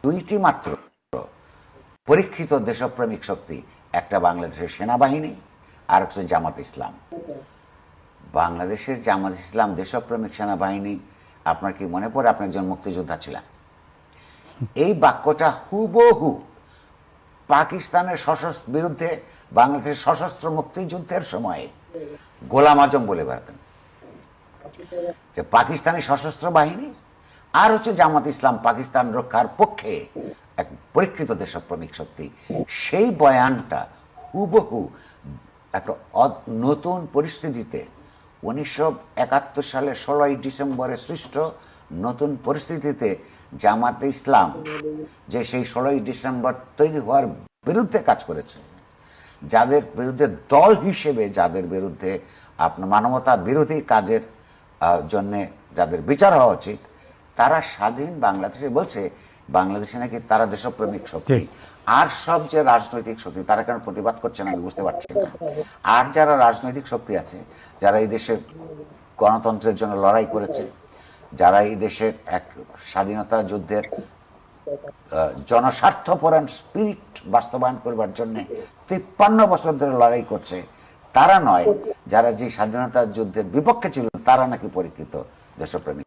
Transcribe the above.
দুইটি মাত্র পরীক্ষিত দেশপ্রেমিক শক্তি, একটা বাংলাদেশের সেনাবাহিনী আর হচ্ছে জামাত ইসলাম। বাংলাদেশের জামাত ইসলাম দেশপ্রেমিক সেনাবাহিনী, আপনার কি মনে পড়ে আপনি একজন মুক্তিযোদ্ধা ছিলেন? এই বাক্যটা হুবহু পাকিস্তানের বিরুদ্ধে বাংলাদেশের সশস্ত্র মুক্তিযুদ্ধের সময়ে গোলাম আজম বলে বেড়াতেন যে পাকিস্তানি সশস্ত্র বাহিনী আর হচ্ছে জামাত ইসলাম পাকিস্তান রক্ষার পক্ষে এক পরীক্ষিত দেশপ্রেমিক শক্তি। সেই বয়ানটা হুবহু একটা নতুন পরিস্থিতিতে 1971 সালে 16ই ডিসেম্বরে সৃষ্ট নতুন পরিস্থিতিতে জামাতে ইসলাম যে সেই 16ই ডিসেম্বর তৈরি হওয়ার বিরুদ্ধে কাজ করেছে, যাদের বিরুদ্ধে দল হিসেবে, যাদের বিরুদ্ধে আপনার মানবতা বিরোধী কাজের জন্য যাদের বিচার হওয়া উচিত, তারা স্বাধীন বাংলাদেশে বলছে বাংলাদেশে নাকি তারা দেশপ্রেমিক শক্তি। আর সব যে রাজনৈতিক শক্তি তারা কেন প্রতিবাদ করছে না আমি বুঝতে পারছি না। আর যারা রাজনৈতিক শক্তি আছে, যারা এই দেশের গণতন্ত্রের জন্য লড়াই করেছে, যারা এই দেশের এক স্বাধীনতা যুদ্ধের জনস্বার্থপরায়ণ স্পিরিট বাস্তবায়ন করবার জন্য 53 বছর ধরে লড়াই করছে, তারা নয়, যারা যে স্বাধীনতা যুদ্ধের বিপক্ষে ছিল তারা নাকি পরীক্ষিত দেশপ্রেমিক।